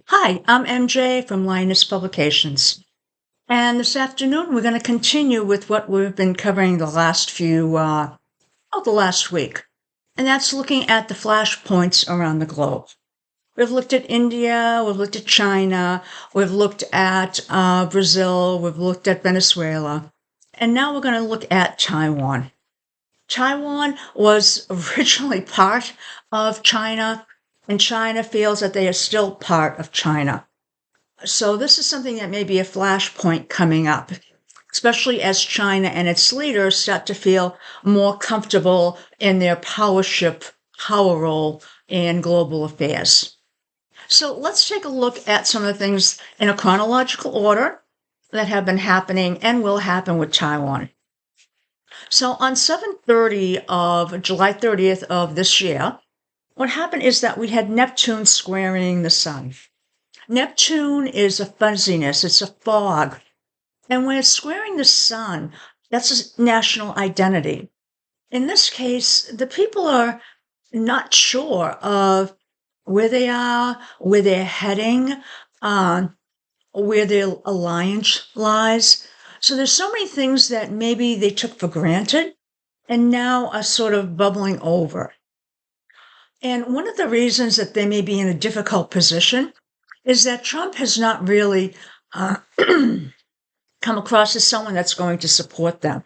Hi, I'm MJ from Linus Publications. And this afternoon, we're going to continue with what we've been covering the last week. And that's looking at the flashpoints around the globe. We've looked at India, we've looked at China, we've looked at Brazil, we've looked at Venezuela. And now we're going to look at Taiwan. Taiwan was originally part of China, and China feels that they are still part of China. So this is something that may be a flashpoint coming up, especially as China and its leaders start to feel more comfortable in their power role in global affairs. So let's take a look at some of the things in a chronological order that have been happening and will happen with Taiwan. So on 7:30 of July 30th of this year, what happened is that we had Neptune squaring the sun. Neptune is a fuzziness, it's a fog. And when it's squaring the sun, that's a national identity. In this case, the people are not sure of where they are, where they're heading, where their alliance lies. So there's so many things that maybe they took for granted and now are sort of bubbling over. And one of the reasons that they may be in a difficult position is that Trump has not really come across as someone that's going to support them.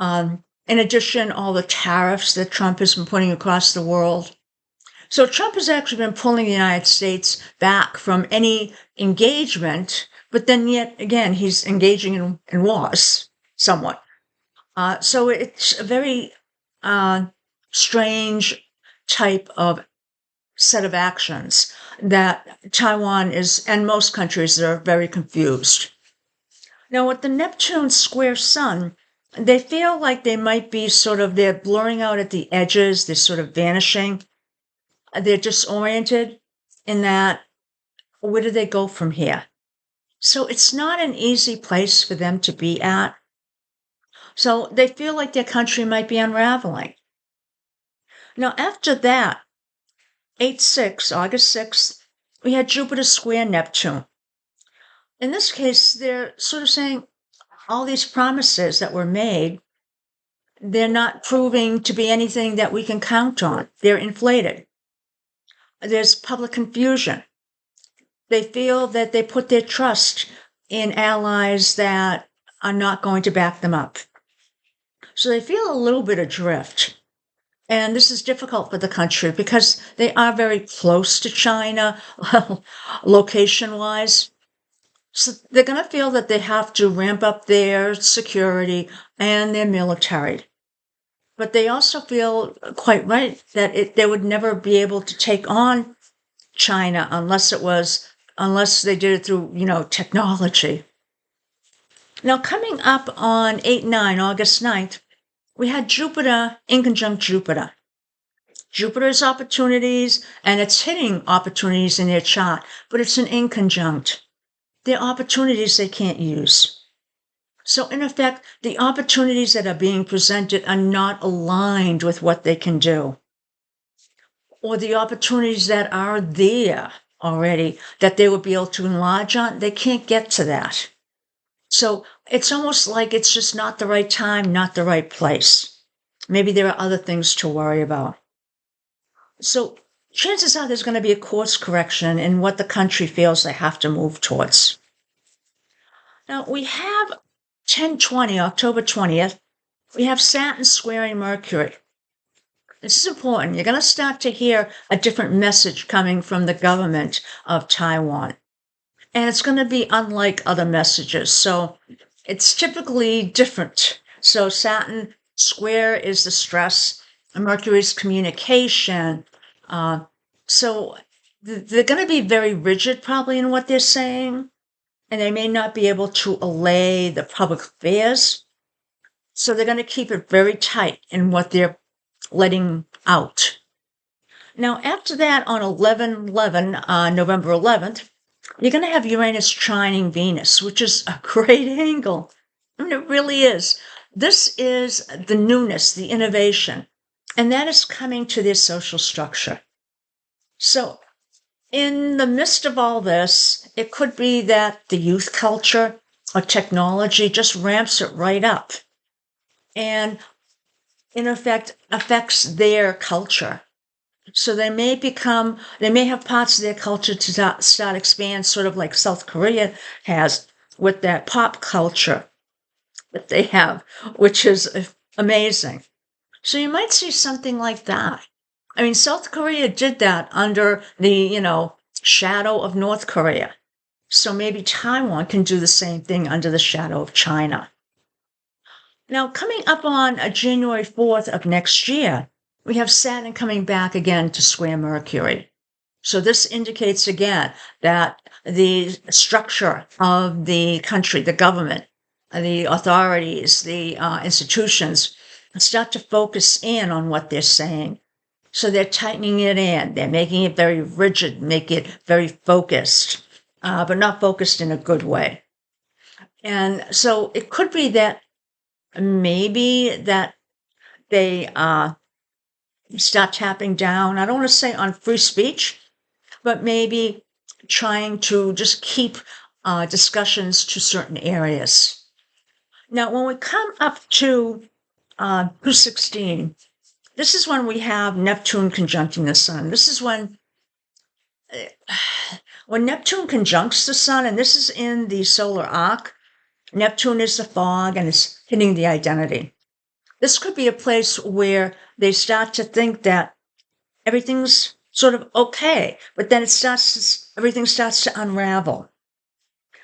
In addition, all the tariffs that Trump has been putting across the world. So Trump has actually been pulling the United States back from any engagement, but then yet again, he's engaging in wars somewhat. So it's a very strange type of set of actions that Taiwan is, and most countries are very confused. Now, with the Neptune square sun, they feel like they might be they're blurring out at the edges, they're sort of vanishing. They're disoriented in that, where do they go from here? So it's not an easy place for them to be at. So they feel like their country might be unraveling. Now, after that, August 6th, we had Jupiter square Neptune. In this case, they're sort of saying all these promises that were made, they're not proving to be anything that we can count on. They're inflated. There's public confusion. They feel that they put their trust in allies that are not going to back them up. So they feel a little bit adrift. And this is difficult for the country because they are very close to China, location-wise. So they're going to feel that they have to ramp up their security and their military. But they also feel quite right that they would never be able to take on China unless they did it through, technology. Now, coming up on August 9th, we had Jupiter in conjunct Jupiter. Jupiter's opportunities, and it's hitting opportunities in their chart, but it's an in conjunct. They're opportunities they can't use. So in effect, the opportunities that are being presented are not aligned with what they can do. Or the opportunities that are there already that they would be able to enlarge on, they can't get to that. So it's almost like it's just not the right time, not the right place. Maybe there are other things to worry about. So chances are there's going to be a course correction in what the country feels they have to move towards. Now we have 1020, October 20th, we have Saturn squaring Mercury. This is important. You're going to start to hear a different message coming from the government of Taiwan. And it's going to be unlike other messages. So it's typically different. So Saturn square is the stress, Mercury's communication. So they're going to be very rigid probably in what they're saying. And they may not be able to allay the public affairs. So they're going to keep it very tight in what they're letting out. Now, after that, on 11/11, November 11th, you're going to have Uranus trining Venus, which is a great angle. I mean, it really is. This is the newness, the innovation, and that is coming to their social structure. So In the midst of all this, it could be that the youth culture or technology just ramps it right up and, in effect, affects their culture. So they may have parts of their culture to start expand, sort of like South Korea has with that pop culture that they have, which is amazing. So you might see something like that. I mean, South Korea did that under the, shadow of North Korea. So maybe Taiwan can do the same thing under the shadow of China. Now, coming up on January 4th of next year, we have Saturn coming back again to square Mercury. So this indicates again that the structure of the country, the government, the authorities, the institutions start to focus in on what they're saying. So they're tightening it in. They're making it very rigid, make it very focused, but not focused in a good way. And so it could be that maybe that they start tapping down. I don't want to say on free speech, but maybe trying to just keep discussions to certain areas. Now, when we come up to 216, this is when we have Neptune conjuncting the sun. This is when Neptune conjuncts the sun, and this is in the solar arc. Neptune is the fog and it's hitting the identity. This could be a place where they start to think that everything's sort of okay, but then everything starts to unravel.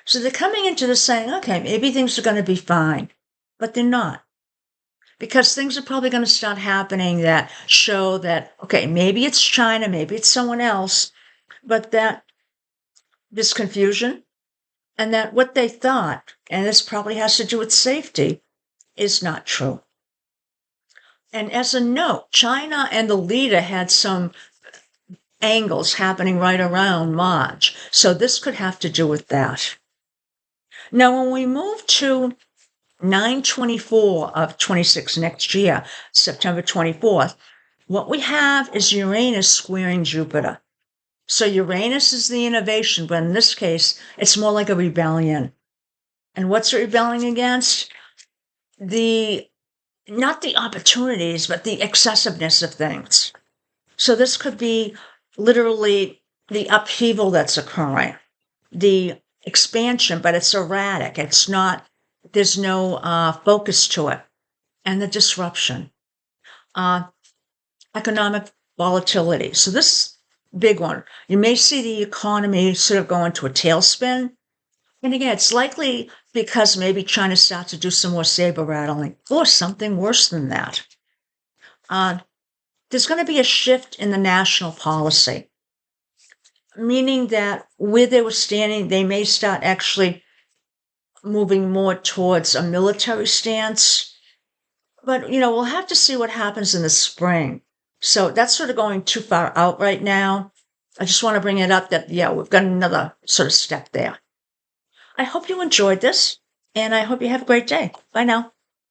So they're coming into this saying, okay, maybe things are going to be fine, but they're not. Because things are probably going to start happening that show that, okay, maybe it's China, maybe it's someone else, but that this confusion and that what they thought, and this probably has to do with safety, is not true. And as a note, China and the leader had some angles happening right around March. So this could have to do with that. Now, when we move to 9/24 of 26 next year, September 24th, what we have is Uranus squaring Jupiter. So Uranus is the innovation, but in this case, it's more like a rebellion. And what's it rebelling against? Not the opportunities, but the excessiveness of things. So this could be literally the upheaval that's occurring, the expansion, but it's erratic. It's not, there's no focus to it. And the disruption, economic volatility. So this big one, you may see the economy sort of go into a tailspin. And again, it's likely because maybe China starts to do some more saber rattling or something worse than that. There's going to be a shift in the national policy, meaning that where they were standing, they may start actually moving more towards a military stance. But, we'll have to see what happens in the spring. So that's sort of going too far out right now. I just want to bring it up that, we've got another sort of step there. I hope you enjoyed this, and I hope you have a great day. Bye now.